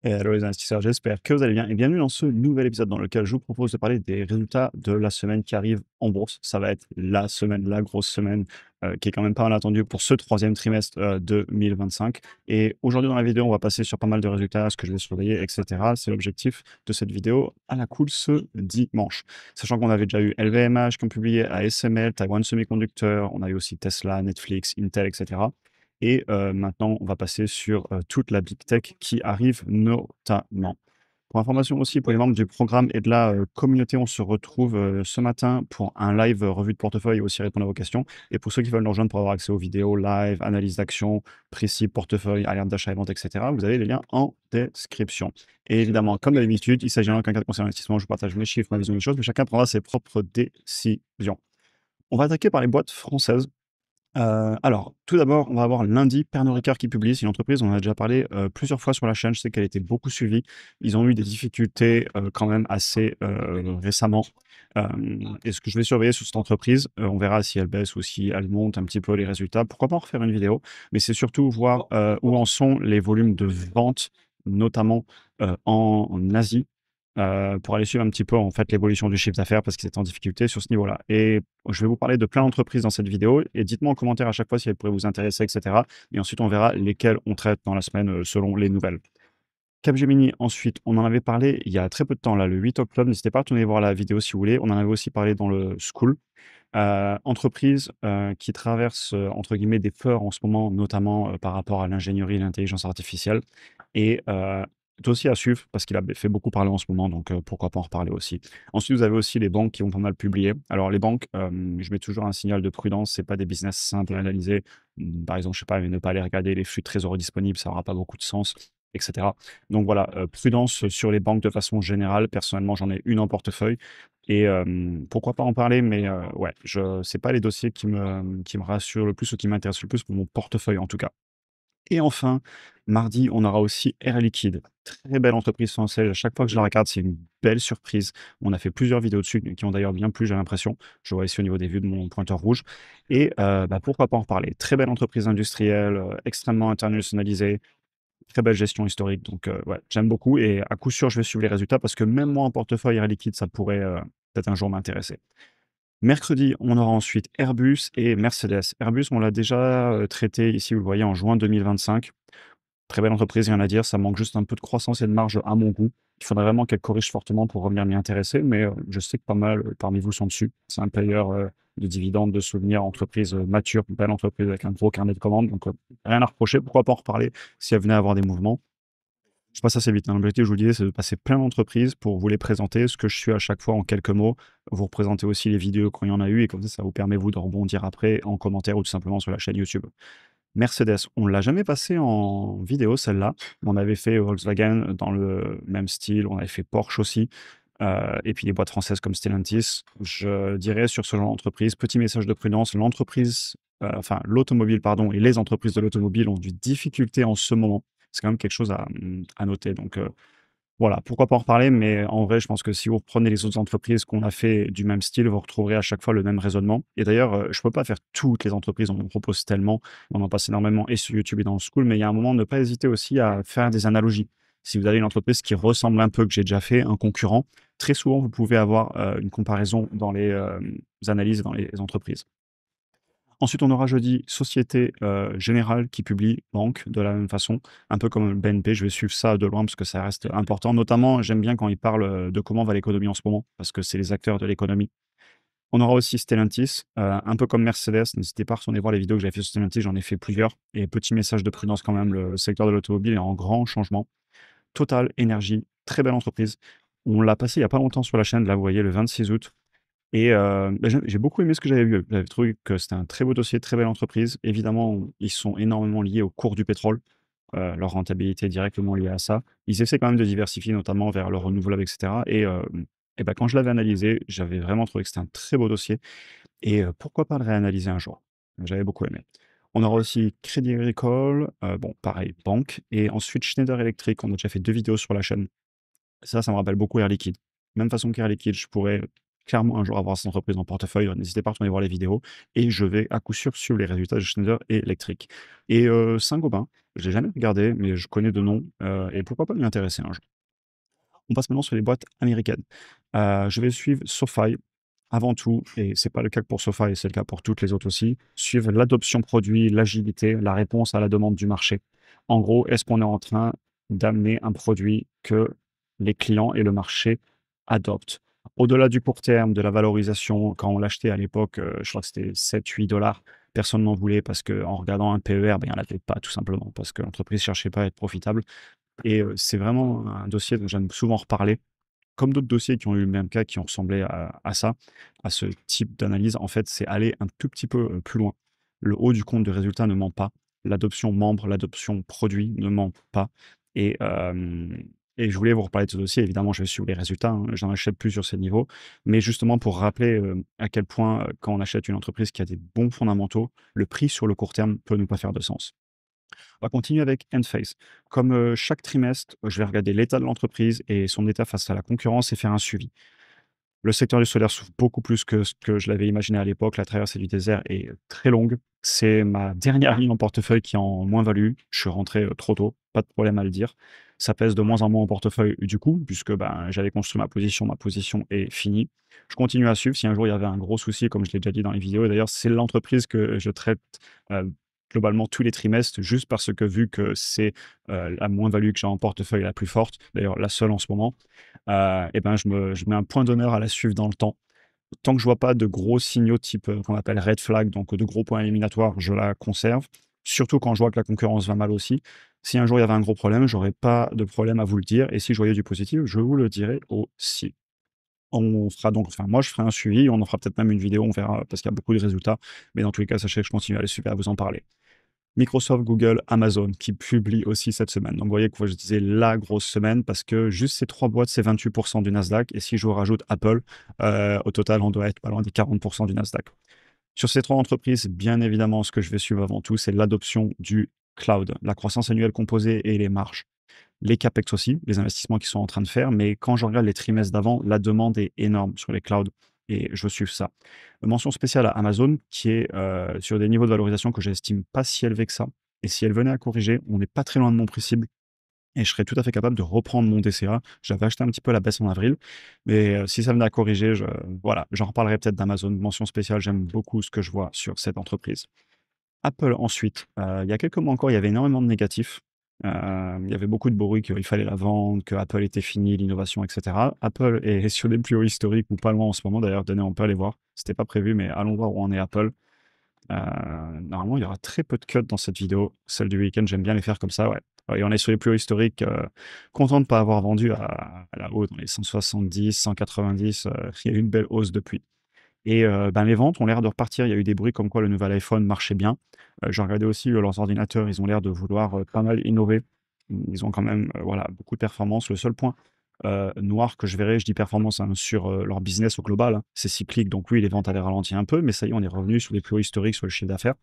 Hello les investisseurs, j'espère que vous allez bien et bienvenue dans ce nouvel épisode dans lequel je vous propose de parler des résultats de la semaine qui arrive en bourse. Ça va être la semaine, la grosse semaine qui est quand même pas mal attendue pour ce troisième trimestre 2025. Et aujourd'hui dans la vidéo, on va passer sur pas mal de résultats, ce que je vais surveiller, etc. C'est l'objectif de cette vidéo à la cool ce dimanche. Sachant qu'on avait déjà eu LVMH qui ont publié, ASML, Taiwan Semiconductor, on a eu aussi Tesla, Netflix, Intel, etc. Et maintenant, on va passer sur toute la big tech qui arrive notamment. Pour information aussi, pour les membres du programme et de la communauté, on se retrouve ce matin pour un live revue de portefeuille et aussi répondre à vos questions. Et pour ceux qui veulent nous rejoindre pour avoir accès aux vidéos, live, analyse d'actions, précis, portefeuille, alerte d'achat et vente, etc., vous avez les liens en description. Et évidemment, comme d'habitude, il s'agit d'un cas de conseil d'investissement. Je vous partage mes chiffres, ma vision des choses, mais chacun prendra ses propres décisions. On va attaquer par les boîtes françaises. Alors, tout d'abord, on va avoir lundi Pernod Ricard qui publie. C'est une entreprise, on en a déjà parlé, plusieurs fois sur la chaîne. Je sais qu'elle était beaucoup suivie. Ils ont eu des difficultés, quand même assez, récemment. Et ce que je vais surveiller sur cette entreprise, on verra si elle baisse ou si elle monte un petit peu les résultats. Pourquoi pas en refaire une vidéo? Mais c'est surtout voir, où en sont les volumes de vente, notamment, en Asie, pour aller suivre un petit peu, en fait, l'évolution du chiffre d'affaires parce qu'ils étaient en difficulté sur ce niveau-là. Et je vais vous parler de plein d'entreprises dans cette vidéo et dites-moi en commentaire à chaque fois si elles pourraient vous intéresser, etc. Et ensuite, on verra lesquelles on traite dans la semaine selon les nouvelles. Capgemini, ensuite, on en avait parlé il y a très peu de temps, là, le 8 octobre. N'hésitez pas à retourner voir la vidéo si vous voulez. On en avait aussi parlé dans le School. Entreprise qui traverse, entre guillemets, des peurs en ce moment, notamment par rapport à l'ingénierie et l'intelligence artificielle. Et c'est aussi à suivre parce qu'il a fait beaucoup parler en ce moment, donc pourquoi pas en reparler aussi. Ensuite, vous avez aussi les banques qui vont pas mal publier. Alors, les banques, je mets toujours un signal de prudence, c'est pas des business simples à analyser. Par exemple, je sais pas, ne pas aller regarder les flux de trésorerie disponibles, ça aura pas beaucoup de sens, etc. Donc voilà, prudence sur les banques de façon générale. Personnellement, j'en ai une en portefeuille. Et pourquoi pas en parler, mais ouais, je c'est pas les dossiers qui me rassurent le plus ou qui m'intéressent le plus pour mon portefeuille, en tout cas. Et enfin, mardi, on aura aussi Air Liquide. Très belle entreprise française. À chaque fois que je la regarde, c'est une belle surprise. On a fait plusieurs vidéos dessus qui ont d'ailleurs bien plu, j'ai l'impression. Je vois ici au niveau des vues de mon pointeur rouge. Et bah, pourquoi pas en reparler. Très belle entreprise industrielle, extrêmement internationalisée, très belle gestion historique. Donc ouais, j'aime beaucoup et à coup sûr, je vais suivre les résultats parce que même moi en portefeuille Air Liquide, ça pourrait peut-être un jour m'intéresser. Mercredi, on aura ensuite Airbus et Mercedes. Airbus, on l'a déjà, traité ici, vous le voyez, en juin 2025. Très belle entreprise, rien à dire, ça manque juste un peu de croissance et de marge à mon goût. Il faudrait vraiment qu'elle corrige fortement pour revenir m'y intéresser, mais je sais que pas mal, parmi vous sont dessus. C'est un payeur, de dividendes, de souvenirs, entreprise, mature, belle entreprise avec un gros carnet de commandes, donc rien à reprocher. Pourquoi pas en reparler si elle venait à avoir des mouvements? Je passe assez vite, hein. L'objectif, je vous le disais, c'est de passer plein d'entreprises pour vous les présenter, ce que je suis à chaque fois en quelques mots, vous représenter aussi les vidéos quand il y en a eu et comme ça vous permet, vous, de rebondir après en commentaire ou tout simplement sur la chaîne YouTube. Mercedes, on ne l'a jamais passé en vidéo celle-là. On avait fait Volkswagen dans le même style, on avait fait Porsche aussi, et puis des boîtes françaises comme Stellantis. Je dirais sur ce genre d'entreprise, petit message de prudence, l'entreprise, enfin l'automobile pardon et les entreprises de l'automobile ont du difficulté en ce moment. C'est quand même quelque chose à noter donc voilà, pourquoi pas en reparler, mais en vrai, je pense que si vous reprenez les autres entreprises qu'on a fait du même style, vous retrouverez à chaque fois le même raisonnement. Et d'ailleurs, je peux pas faire toutes les entreprises, on en propose tellement, on en passe énormément et sur YouTube et dans le School, mais il y a un moment, ne pas hésiter aussi à faire des analogies. Si vous avez une entreprise qui ressemble un peu, que j'ai déjà fait, un concurrent, très souvent, vous pouvez avoir une comparaison dans les analyses dans les entreprises. Ensuite, on aura jeudi Société Générale qui publie banque de la même façon, un peu comme BNP. Je vais suivre ça de loin parce que ça reste important. Notamment, j'aime bien quand ils parlent de comment va l'économie en ce moment, parce que c'est les acteurs de l'économie. On aura aussi Stellantis, un peu comme Mercedes. N'hésitez pas à retourner voir les vidéos que j'avais fait sur Stellantis, j'en ai fait plusieurs. Et petit message de prudence quand même, le secteur de l'automobile est en grand changement. Total Énergie, très belle entreprise. On l'a passé il y a pas longtemps sur la chaîne, là vous voyez le 26 août. Et bah, j'ai beaucoup aimé ce que j'avais vu. J'avais trouvé que c'était un très beau dossier, très belle entreprise. Évidemment, ils sont énormément liés au cours du pétrole, leur rentabilité est directement liée à ça. Ils essaient quand même de diversifier, notamment vers le renouvelable et cetera et bah, quand je l'avais analysé, j'avais vraiment trouvé que c'était un très beau dossier et pourquoi pas le réanalyser un jour? J'avais beaucoup aimé. On aura aussi Crédit Agricole, bon pareil, banque et ensuite Schneider Electric. On a déjà fait 2 vidéos sur la chaîne. Ça me rappelle beaucoup Air Liquide. Même façon qu'Air Liquide, je pourrais clairement un jour avoir cette entreprise en portefeuille, n'hésitez pas à retourner voir les vidéos et je vais à coup sûr suivre les résultats de Schneider et Electric. Et Saint-Gobain, je l'ai jamais regardé, mais je connais de nom, et pourquoi pas m'y intéresser un jour. On passe maintenant sur les boîtes américaines. Je vais suivre SoFi avant tout, et c'est pas le cas que pour SoFi, c'est le cas pour toutes les autres aussi, suivre l'adoption produit, l'agilité, la réponse à la demande du marché. En gros, est-ce qu'on est en train d'amener un produit que les clients et le marché adoptent? Au-delà du court terme, de la valorisation, quand on l'achetait à l'époque, je crois que c'était 7-8 $, personne n'en voulait parce qu'en regardant un PER, ben, il n'y en avait pas tout simplement, parce que l'entreprise ne cherchait pas à être profitable. Et c'est vraiment un dossier dont j'aime souvent reparler, comme d'autres dossiers qui ont eu le même cas, qui ont ressemblé à ça, à ce type d'analyse. En fait, c'est aller un tout petit peu plus loin. Le haut du compte de résultat ne ment pas. L'adoption membre, l'adoption produit ne ment pas. Et, et je voulais vous reparler de ce dossier. Évidemment, je vais suivre les résultats, hein, j'en achète plus sur ces niveaux. Mais justement, pour rappeler à quel point, quand on achète une entreprise qui a des bons fondamentaux, le prix sur le court terme peut ne pas faire de sens. On va continuer avec Enphase. Comme chaque trimestre, je vais regarder l'état de l'entreprise et son état face à la concurrence et faire un suivi. Le secteur du solaire souffre beaucoup plus que ce que je l'avais imaginé à l'époque. La traversée du désert est très longue. C'est ma dernière ligne en portefeuille qui est en moins-value. Je suis rentré trop tôt, pas de problème à le dire. Ça pèse de moins en moins en portefeuille du coup, puisque ben, j'avais construit ma position est finie. Je continue à suivre. Si un jour il y avait un gros souci, comme je l'ai déjà dit dans les vidéos, et d'ailleurs c'est l'entreprise que je traite euh, globalement tous les trimestres, juste parce que vu que c'est la moins-value que j'ai en portefeuille la plus forte, d'ailleurs la seule en ce moment, et ben je mets un point d'honneur à la suivre dans le temps. Tant que je vois pas de gros signaux type, qu'on appelle red flag, donc de gros points éliminatoires, je la conserve. Surtout quand je vois que la concurrence va mal aussi. Si un jour il y avait un gros problème, j'aurais pas de problème à vous le dire et si je voyais du positif, je vous le dirai aussi. On fera donc enfin moi je ferai un suivi, on en fera peut-être même une vidéo, on verra parce qu'il y a beaucoup de résultats, mais dans tous les cas, sachez que je continue à les suivre et à vous en parler. Microsoft, Google, Amazon qui publient aussi cette semaine. Donc, vous voyez que je disais la grosse semaine parce que juste ces trois boîtes, c'est 28% du Nasdaq. Et si je vous rajoute Apple, au total, on doit être pas loin des 40% du Nasdaq. Sur ces trois entreprises, bien évidemment, ce que je vais suivre avant tout, c'est l'adoption du cloud, la croissance annuelle composée et les marges. Les CapEx aussi, les investissements qu'ils sont en train de faire. Mais quand je regarde les trimestres d'avant, la demande est énorme sur les clouds et je veux suivre ça. Mention spéciale à Amazon qui est sur des niveaux de valorisation que j'estime pas si élevés que ça. Et si elle venait à corriger, on n'est pas très loin de mon prix cible et je serais tout à fait capable de reprendre mon DCA. J'avais acheté un petit peu à la baisse en avril, mais si ça venait à corriger, voilà, j'en reparlerai peut-être d'Amazon. Mention spéciale, j'aime beaucoup ce que je vois sur cette entreprise. Apple ensuite, il y a quelques mois encore, il y avait énormément de négatifs. Il y avait beaucoup de bruit qu'il fallait la vendre, que Apple était fini, l'innovation, et cetera. Apple est sur des plus hauts historiques ou pas loin en ce moment d'ailleurs, tenez, on peut aller voir. C'était pas prévu, mais allons voir où en est Apple. Normalement, il y aura très peu de cuts dans cette vidéo. Celle du week-end, j'aime bien les faire comme ça, ouais. Et on est sur les plus hauts historiques, content de ne pas avoir vendu à la haut dans les 170, 190, il y a eu une belle hausse depuis. Et ben, les ventes ont l'air de repartir. Il y a eu des bruits comme quoi le nouvel iPhone marchait bien. J'ai regardé aussi, leurs ordinateurs, ils ont l'air de vouloir, pas mal innover. Ils ont quand même, voilà, beaucoup de performance. Le seul point, noir que je verrais, je dis performance, hein, sur, leur business au global, hein, c'est cyclique, donc oui, les ventes avaient ralenti un peu, mais ça y est, on est revenu sur les plus hauts historiques sur le chiffre d'affaires.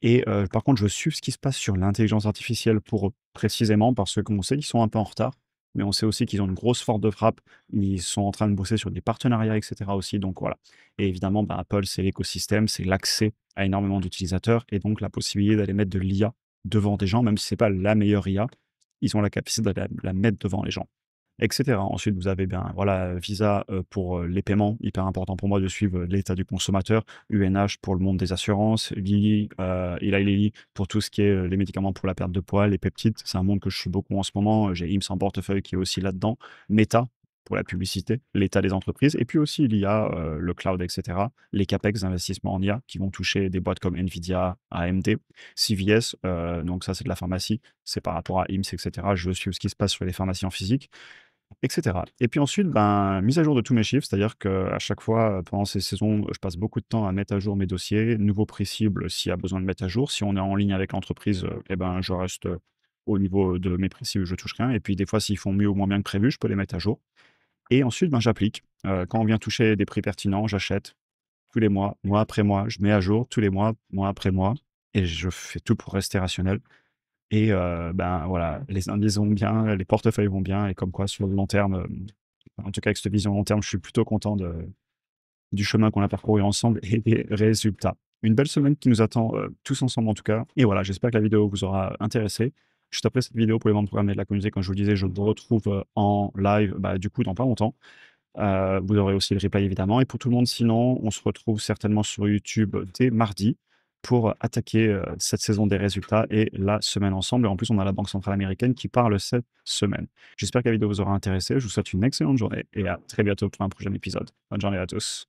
Et par contre, je veux suivre ce qui se passe sur l'intelligence artificielle pour eux, précisément parce que comme on sait qu'ils sont un peu en retard, mais on sait aussi qu'ils ont une grosse force de frappe. Ils sont en train de bosser sur des partenariats et cetera aussi, donc voilà. Et évidemment, bah, Apple, c'est l'écosystème, c'est l'accès à énormément d'utilisateurs et donc la possibilité d'aller mettre de l'IA devant des gens, même si c'est pas la meilleure IA, ils ont la capacité de la mettre devant les gens et cetera. Ensuite, vous avez bien, voilà, Visa, pour, les paiements, hyper important pour moi de suivre, l'état du consommateur, UNH pour le monde des assurances, Lilly, Eli Lilly pour tout ce qui est, les médicaments pour la perte de poids, les peptides, c'est un monde que je suis beaucoup en ce moment, j'ai IMSS en portefeuille qui est aussi là-dedans, Meta pour la publicité, l'état des entreprises et puis aussi l'IA, le cloud et cetera, les CapEx d'investissement en IA qui vont toucher des boîtes comme Nvidia, AMD, CVS, donc ça c'est de la pharmacie, c'est par rapport à IMSS et cetera. Je veux suivre ce qui se passe sur les pharmacies en physique et cetera. Et puis ensuite, ben, mise à jour de tous mes chiffres, c'est-à-dire qu'à chaque fois, pendant ces saisons, je passe beaucoup de temps à mettre à jour mes dossiers, nouveaux prix cibles s'il y a besoin de mettre à jour. Si on est en ligne avec l'entreprise, et ben, je reste, au niveau de mes prix cibles, je touche rien et puis des fois, s'ils font mieux ou moins bien que prévu, je peux les mettre à jour et ensuite, ben, j'applique. Quand on vient toucher des prix pertinents, j'achète tous les mois, mois après mois, je mets à jour tous les mois, mois après mois et je fais tout pour rester rationnel. Et ben, voilà, les indices vont bien, les portefeuilles vont bien et comme quoi sur le long terme, en tout cas avec cette vision long terme, je suis plutôt content du chemin qu'on a parcouru ensemble et des résultats. Une belle semaine qui nous attend, tous ensemble en tout cas et voilà, j'espère que la vidéo vous aura intéressé. Juste après cette vidéo pour les membres programmés de la communauté, comme je vous le disais, je vous retrouve, en live, bah, du coup dans pas longtemps. Vous aurez aussi le replay évidemment et pour tout le monde sinon, on se retrouve certainement sur YouTube dès mardi pour attaquer, cette saison des résultats et la semaine ensemble et en plus on a la banque centrale américaine qui parle cette semaine. J'espère que la vidéo vous aura intéressé, je vous souhaite une excellente journée et à très bientôt pour un prochain épisode. Bonne journée à tous.